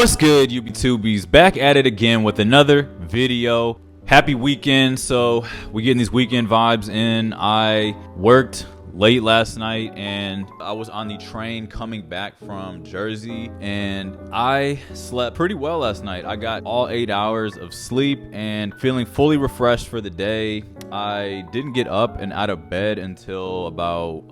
What's good, UB2Bs? Back at it again with another video. Happy weekend. So we getting these weekend vibes in. I worked late last night and I was on the train coming back from Jersey and I slept pretty well last night. I got all 8 hours of sleep and feeling fully refreshed for the day. I didn't get up and out of bed until about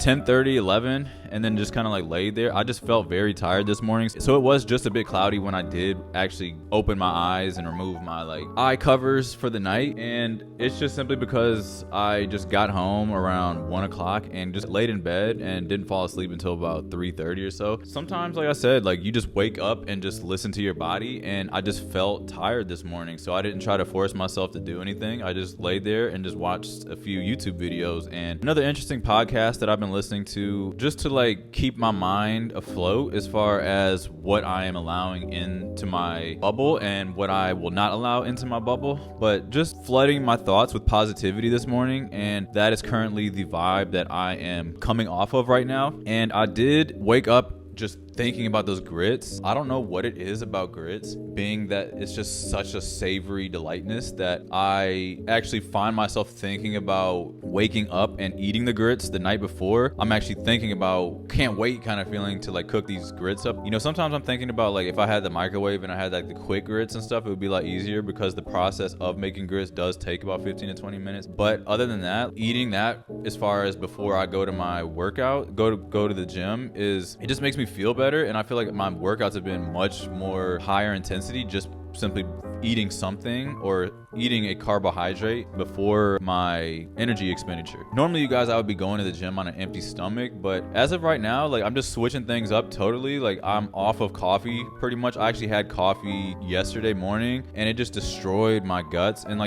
10:30, 11, and then just kind of like laid there. I just felt very tired this morning. So it was just a bit cloudy when I did actually open my eyes and remove my eye covers for the night. And it's just simply because I just got home around 1 o'clock and just laid in bed and didn't fall asleep until about 3:30 or so. Sometimes, like I said, you just wake up and just listen to your body, and I just felt tired this morning. So I didn't try to force myself to do anything. I just laid there and just watched a few YouTube videos and another interesting podcast that I've been listening to just to keep my mind afloat as far as what I am allowing into my bubble and what I will not allow into my bubble, but just flooding my thoughts with positivity this morning. And that is currently the vibe that I am coming off of right now. And I did wake up just thinking about those grits. I don't know what it is about grits, being that it's just such a savory delightness that I actually find myself thinking about waking up and eating the grits the night before. I'm actually thinking about can't wait kind of feeling to cook these grits up. You know, sometimes I'm thinking about if I had the microwave and I had the quick grits and stuff, it would be a lot easier because the process of making grits does take about 15 to 20 minutes. But other than that, eating that as far as before I go to my workout, go to the gym, it just makes me feel better. And I feel like my workouts have been much more higher intensity just simply eating something or eating a carbohydrate before my energy expenditure. Normally, you guys, I would be going to the gym on an empty stomach, but as of right now, I'm just switching things up totally. I'm off of coffee pretty much. I actually had coffee yesterday morning and it just destroyed my guts. And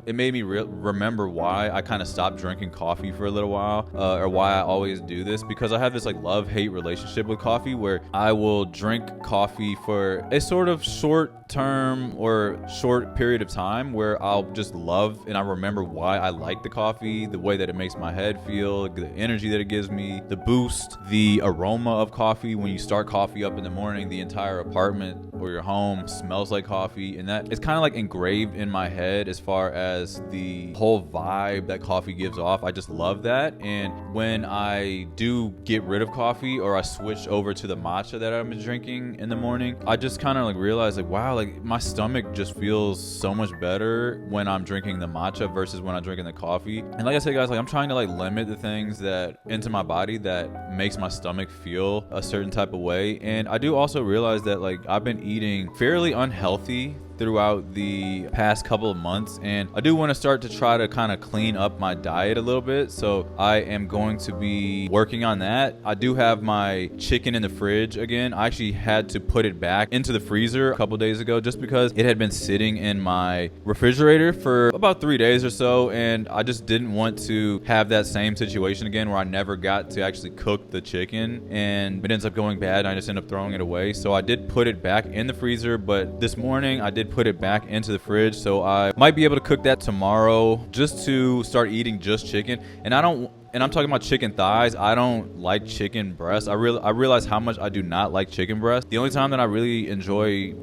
it made me remember why I kind of stopped drinking coffee for a little while, or why I always do this, because I have this love-hate relationship with coffee where I will drink coffee for a sort of short-term or short period of time where I'll just love and I remember why I like the coffee, the way that it makes my head feel, the energy that it gives me, the boost, the aroma of coffee. When you start coffee up in the morning, the entire apartment or your home smells like coffee, and that is kind of engraved in my head as far as the whole vibe that coffee gives off. I just love that. And when I do get rid of coffee or I switch over to the matcha that I've been drinking in the morning, I just kind of realize wow, my stomach just feels so much better when I'm drinking the matcha versus when I'm drinking the coffee. And like I said, guys, I'm trying to limit the things that into my body that makes my stomach feel a certain type of way. And I do also realize that I've been eating fairly unhealthy throughout the past couple of months, and I do want to start to try to kind of clean up my diet a little bit. So I am going to be working on that. I do have my chicken in the fridge again. I actually had to put it back into the freezer a couple days ago just because it had been sitting in my refrigerator for about 3 days or so, and I just didn't want to have that same situation again where I never got to actually cook the chicken and it ends up going bad and I just end up throwing it away. So I did put it back in the freezer, but this morning I did put it back into the fridge, so I might be able to cook that tomorrow just to start eating just chicken. And I'm talking about chicken thighs. I don't like chicken breasts. I realize how much I do not like chicken breasts. The only time that I really enjoy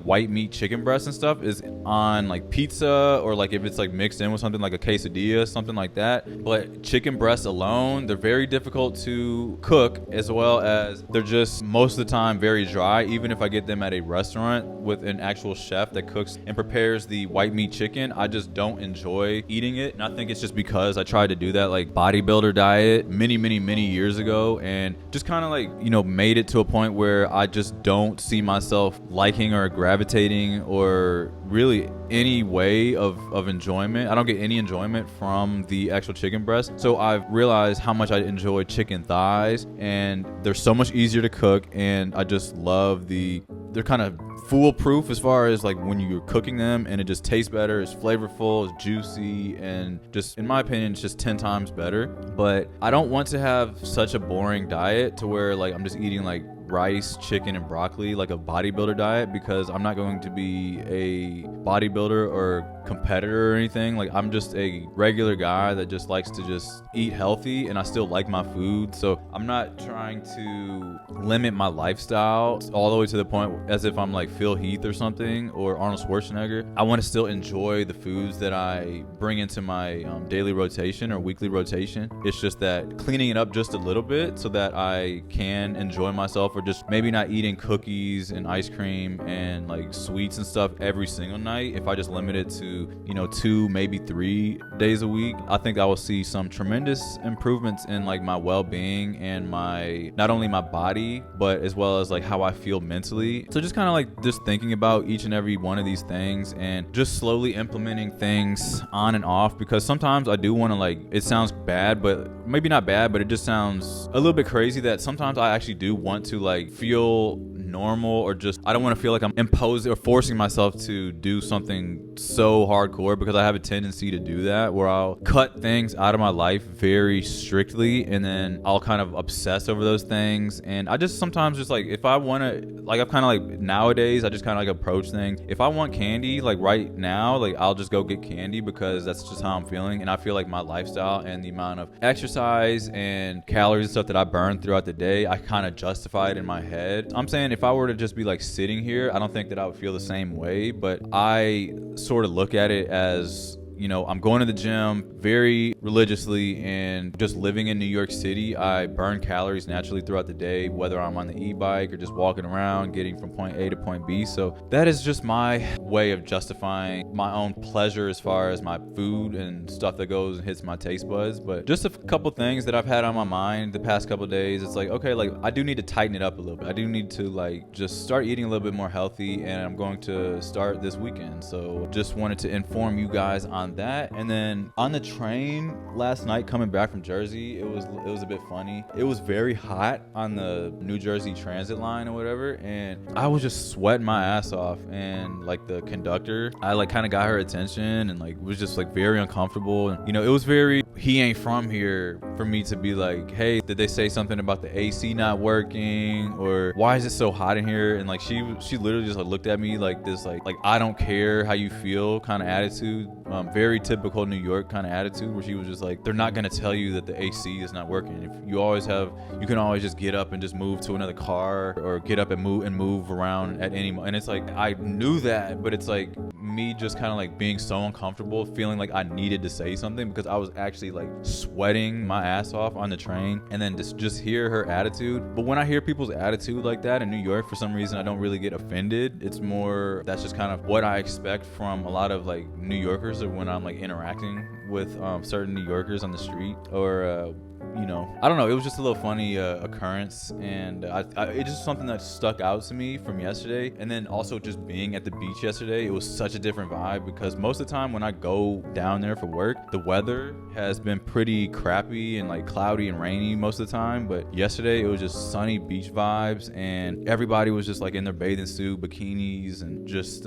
white meat chicken breasts and stuff is on pizza, or if it's mixed in with something like a quesadilla, something like that. But chicken breasts alone, they're very difficult to cook, as well as they're just most of the time very dry. Even if I get them at a restaurant with an actual chef that cooks and prepares the white meat chicken, I just don't enjoy eating it. And I think it's just because I tried to do that bodybuilder diet many years ago and just kind of made it to a point where I just don't see myself liking or gravitating or really any way of enjoyment. I don't get any enjoyment from the actual chicken breast. So I've realized how much I enjoy chicken thighs, and they're so much easier to cook, and I just love they're kind of foolproof as far as when you're cooking them, and it just tastes better, it's flavorful, it's juicy, and just in my opinion it's just 10 times better. But I don't want to have such a boring diet to where I'm just eating rice, chicken, and broccoli like a bodybuilder diet, because I'm not going to be a bodybuilder or competitor or anything. Like, I'm just a regular guy that just likes to just eat healthy, and I still like my food. So I'm not trying to limit my lifestyle all the way to the point as if I'm like Phil Heath or something, or Arnold Schwarzenegger. I want to still enjoy the foods that I bring into my daily rotation or weekly rotation. It's just that cleaning it up just a little bit so that I can enjoy myself, or just maybe not eating cookies and ice cream and like sweets and stuff every single night. If I just limit it to, 2, maybe 3 days a week, I think I will see some tremendous improvements in like my well-being and my, not only my body, but as well as like how I feel mentally. So just kind of like just thinking about each and every one of these things and just slowly implementing things on and off, because sometimes I do want to, like, it sounds bad, but maybe not bad, but it just sounds a little bit crazy that sometimes I actually do want to like feel normal, or just I don't want to feel like I'm imposing or forcing myself to do something so hardcore, because I have a tendency to do that where I'll cut things out of my life very strictly, and then I'll kind of obsess over those things. And I just sometimes just like, if I want to, like, I've kind of like nowadays I just kind of like approach things, if I want candy like right now, like I'll just go get candy, because that's just how I'm feeling. And I feel like my lifestyle and the amount of exercise and calories and stuff that I burn throughout the day, I kind of justify it in my head. I'm saying if I were to just be like sitting here, I don't think that I would feel the same way, but I sort of look at it as, I'm going to the gym very religiously, and just living in New York City, I burn calories naturally throughout the day, whether I'm on the e-bike or just walking around, getting from point A to point B. So that is just my way of justifying my own pleasure as far as my food and stuff that goes and hits my taste buds. But just a couple things that I've had on my mind the past couple of days, it's like, okay, like I do need to tighten it up a little bit. I do need to like just start eating a little bit more healthy, and I'm going to start this weekend. So just wanted to inform you guys on that. And then on the train last night coming back from Jersey, it was a bit funny. It was very hot on the New Jersey Transit line or whatever, and I was just sweating my ass off, and like the conductor, I like kind of got her attention, and like was just like very uncomfortable. And it was very, he ain't from here, for me to be like, hey, did they say something about the AC not working, or why is it so hot in here? And like she literally just like looked at me like this, like I don't care how you feel kind of attitude. Very typical New York kind of attitude, where she was just like, they're not going to tell you that the AC is not working. If you can always just get up and just move to another car, or get up and move around at any moment. And it's like, I knew that, but it's like me just kind of like being so uncomfortable, feeling like I needed to say something, because I was actually like sweating my ass off on the train, and then just hear her attitude. But when I hear people's attitude like that in New York, for some reason I don't really get offended. It's more, that's just kind of what I expect from a lot of like New Yorkers, or when I'm like interacting with certain New Yorkers on the street, or I don't know. It was just a little funny occurrence, and it's just something that stuck out to me from yesterday. And then also just being at the beach yesterday, it was such a different vibe, because most of the time when I go down there for work, the weather has been pretty crappy and like cloudy and rainy most of the time. But yesterday it was just sunny beach vibes, and everybody was just like in their bathing suit, bikinis, and just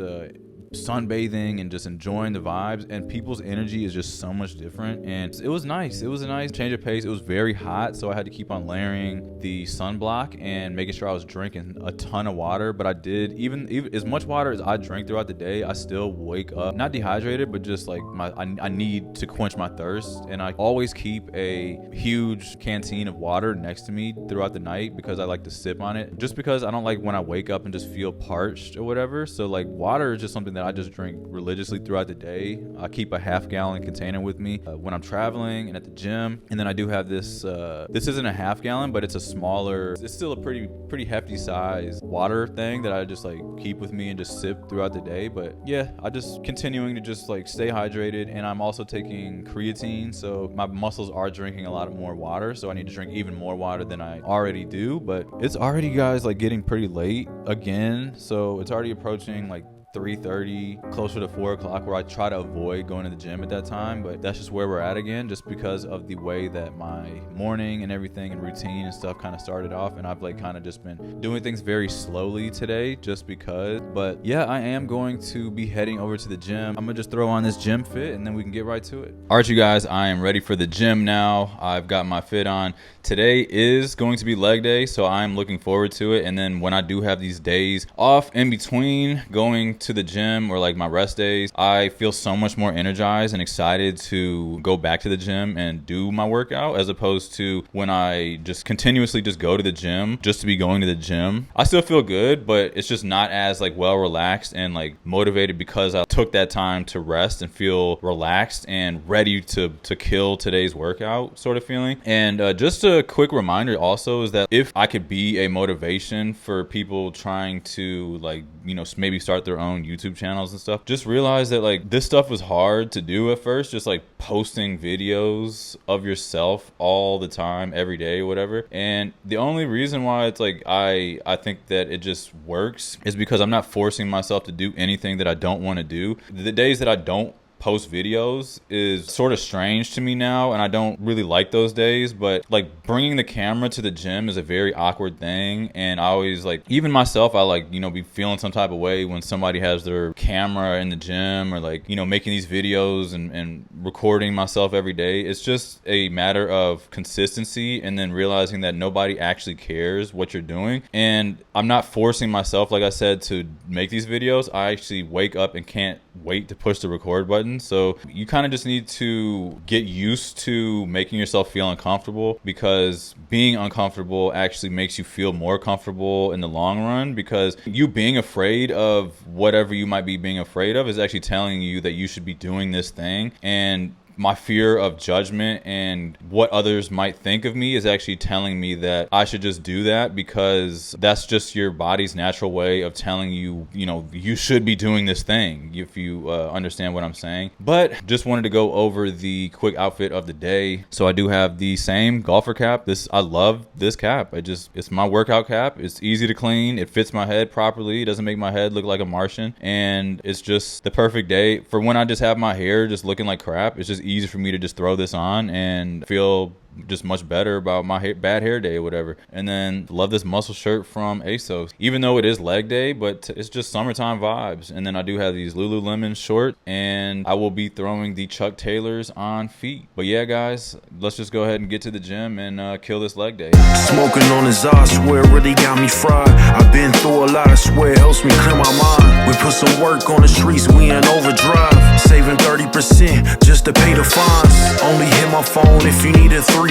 sunbathing and just enjoying the vibes. And people's energy is just so much different, and it was nice. It was a nice change of pace. It was very hot, so I had to keep on layering the sunblock and making sure I was drinking a ton of water. But I did, even as much water as I drink throughout the day, I still wake up not dehydrated, but just like I need to quench my thirst. And I always keep a huge canteen of water next to me throughout the night, because I like to sip on it, just because I don't like when I wake up and just feel parched or whatever. So like water is just something that I just drink religiously throughout the day. I keep a half-gallon container with me when I'm traveling and at the gym. And then I do have this this isn't a half-gallon, but it's a smaller, it's still a pretty hefty size water thing that I just like keep with me and just sip throughout the day. But yeah, I just continuing to just like stay hydrated. And I'm also taking creatine, so my muscles are drinking a lot more water, so I need to drink even more water than I already do. But it's already, guys, like getting pretty late again, so it's already approaching like 3:30, closer to 4 o'clock, where I try to avoid going to the gym at that time, but that's just where we're at again, just because of the way that my morning and everything and routine and stuff kind of started off. And I've like kind of just been doing things very slowly today just because. But yeah, I am going to be heading over to the gym. I'm gonna just throw on this gym fit and then we can get right to it. All right, you guys, I am ready for the gym now. I've got my fit on. Today is going to be leg day, so I'm looking forward to it. And then when I do have these days off in between going to the gym or like my rest days, I feel so much more energized and excited to go back to the gym and do my workout, as opposed to when I just continuously just go to the gym just to be going to the gym. I still feel good, but it's just not as like well relaxed and like motivated, because I took that time to rest and feel relaxed and ready to kill today's workout sort of feeling. And just a quick reminder also is that if I could be a motivation for people trying to like, you know, maybe start their own YouTube channels and stuff, just realize that like this stuff was hard to do at first, just like posting videos of yourself all the time, every day, whatever. And the only reason why it's like I think that it just works is because I'm not forcing myself to do anything that I don't want to do. The days that I don't post videos is sort of strange to me now, and I don't really like those days. But like bringing the camera to the gym is a very awkward thing, and I always like, even myself, I like, you know, be feeling some type of way when somebody has their camera in the gym, or like, you know, making these videos and recording myself every day. It's just a matter of consistency, and then realizing that nobody actually cares what you're doing. And I'm not forcing myself, like I said, to make these videos. I actually wake up and can't wait to push the record button. So you kind of just need to get used to making yourself feel uncomfortable, because being uncomfortable actually makes you feel more comfortable in the long run, because you being afraid of whatever you might be being afraid of is actually telling you that you should be doing this thing. And my fear of judgment and what others might think of me is actually telling me that I should just do that, because that's just your body's natural way of telling you, you know, you should be doing this thing, if you understand what I'm saying. But just wanted to go over the quick outfit of the day. So I do have the same golfer cap. I love this cap. It's my workout cap. It's easy to clean. It fits my head properly. It doesn't make my head look like a Martian. And it's just the perfect day for when I just have my hair just looking like crap. It's just easy for me to just throw this on and feel just much better about my bad hair day or whatever. And then love this muscle shirt from ASOS, even though it is leg day, but it's just summertime vibes. And then I do have these Lululemon short, and I will be throwing the Chuck Taylors on feet. But yeah, guys, let's just go ahead and get to the gym and kill this leg day. Smoking on his I swear really got me fried. I've been through a lot, I swear it helps me clear my mind. We put some work on the streets, we in overdrive, saving 30% just to pay the fines. Only hit my phone if you need a 3-5.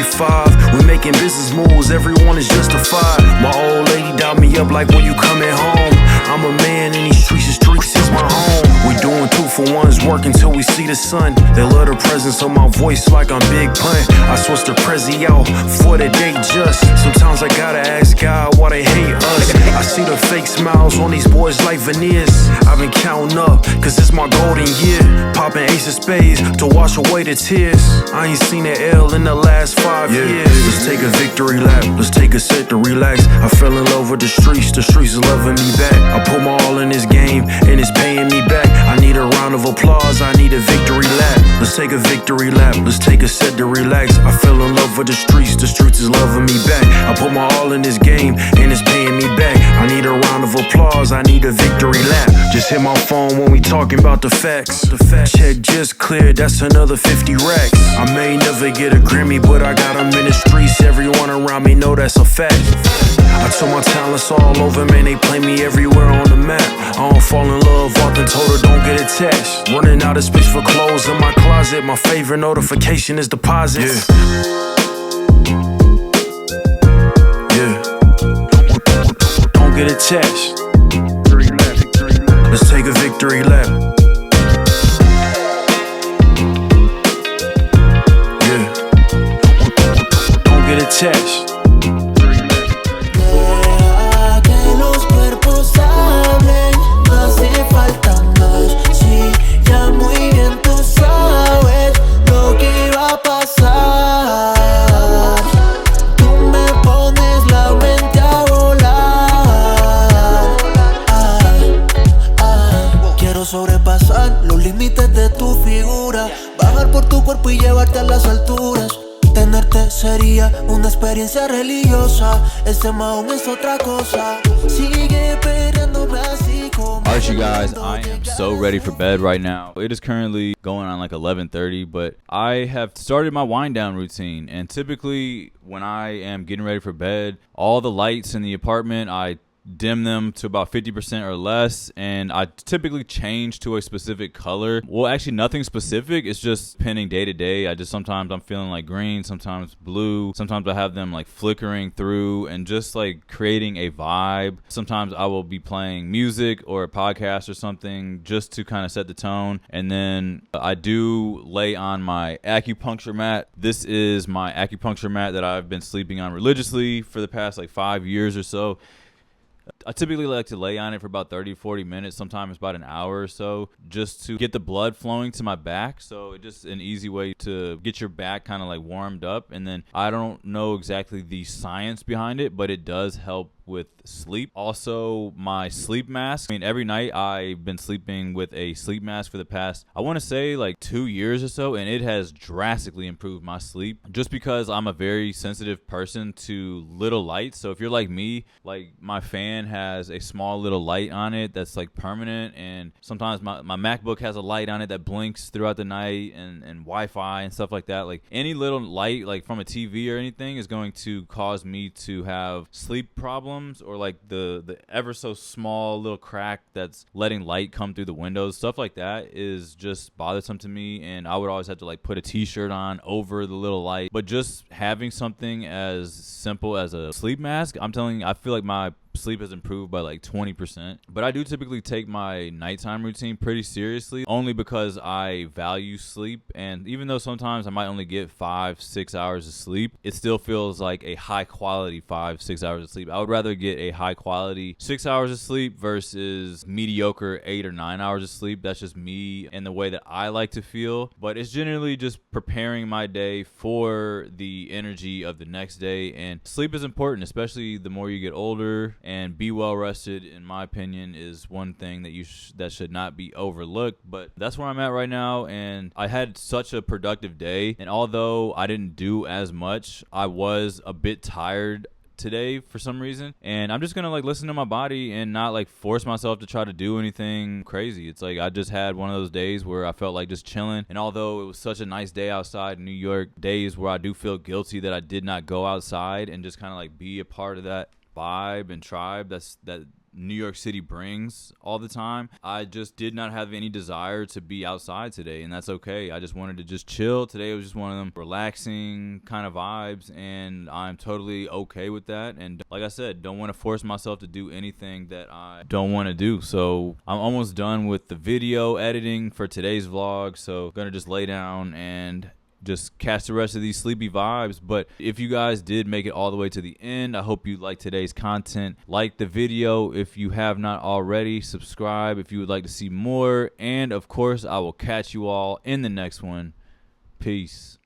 We making business moves, everyone is justified. My old lady dialed me up like, when you coming home? I'm a man in these streets, the streets is my home. We doing 2-for-1s, working till we see the sun. They love the presence of my voice like I'm Big Pun. I switched the Prezi out for the day just. Sometimes I gotta ask God why they hate us. I see the fake smiles on these boys like veneers. I've been counting up, cause it's my golden year. Popping ace of spades to wash away the tears. I ain't seen an L in the last 5 years. Let's take a victory lap, let's take a set to relax. I fell in love with the streets is loving me back. I put my all in this game, and it's paying me back. I need a round of applause, I need a victory lap. Let's take a victory lap, let's take a set to relax. I fell in love with the streets is loving me back. I put my all in this game, and it's paying me back. I need a round of applause, I need a victory lap. Just hit my phone when we talking about the facts. Check just cleared, that's another 50 racks. I may never get a Grammy, but I got them in the streets. Everyone around me know that's a fact. I told my talents all over, man, they play me everywhere on the map. I don't fall in love, often told her don't get attached. Running out of space for clothes in my closet. My favorite notification is deposits. Yeah. Don't get attached. Let's take a victory lap. Yeah. Don't get attached. Quiero sobrepasar los límites de tu figura, bajar por tu cuerpo y llevarte a las alturas. Tenerte sería una experiencia religiosa. Este maón es otra cosa. Sigue peleándome así como. Alright, you guys, I am so ready for bed right now. It is currently going on like 11:30, but I have started my wind down routine. And typically when I am getting ready for bed, all the lights in the apartment, I dim them to about 50% or less, and I typically change to a specific color. Well, actually nothing specific, it's just depending day to day. I just sometimes I'm feeling like green, sometimes blue, sometimes I have them like flickering through and just like creating a vibe. Sometimes I will be playing music or a podcast or something just to kind of set the tone, and then I do lay on my acupuncture mat. This is my acupuncture mat that I've been sleeping on religiously for the past like 5 years or so. I typically like to lay on it for about 30-40 minutes, sometimes about an hour or so, just to get the blood flowing to my back. So it's just an easy way to get your back kind of like warmed up. And then I don't know exactly the science behind it, but it does help with sleep. Also, my sleep mask. I mean, every night I've been sleeping with a sleep mask for the past, I want to say like 2 years or so, and it has drastically improved my sleep just because I'm a very sensitive person to little lights. So if you're like me, like my fan has a small little light on it that's like permanent, and sometimes my MacBook has a light on it that blinks throughout the night, and Wi-Fi and stuff like that. Like any little light like from a TV or anything is going to cause me to have sleep problems, or like the ever so small little crack that's letting light come through the windows. Stuff like that is just bothersome to me, and I would always have to like put a t-shirt on over the little light. But just having something as simple as a sleep mask, I'm telling you, I feel like my sleep has improved by like 20%. But I do typically take my nighttime routine pretty seriously, only because I value sleep. And even though sometimes I might only get 5-6 hours of sleep, it still feels like a high quality 5-6 hours of sleep. I would rather get a high quality 6 hours of sleep versus mediocre 8 or 9 hours of sleep. That's just me and the way that I like to feel. But it's generally just preparing my day for the energy of the next day. And sleep is important, especially the more you get older. And be well rested, in my opinion, is one thing that that should not be overlooked. But that's where I'm at right now, and I had such a productive day. And although I didn't do as much, I was a bit tired today for some reason, and I'm just gonna like listen to my body and not like force myself to try to do anything crazy. It's like I just had one of those days where I felt like just chilling, and although it was such a nice day outside in New York, days where I do feel guilty that I did not go outside and just kind of like be a part of that vibe and tribe that New York City brings all the time. I just did not have any desire to be outside today, and that's okay. I just wanted to just chill. Today was just one of them relaxing kind of vibes, and I'm totally okay with that. And like I said, don't want to force myself to do anything that I don't want to do. So I'm almost done with the video editing for today's vlog, so I'm gonna just lay down and just catch the rest of these sleepy vibes. But if you guys did make it all the way to the end, I hope you liked today's content. Like the video if you have not already. Subscribe if you would like to see more. And of course, I will catch you all in the next one. Peace.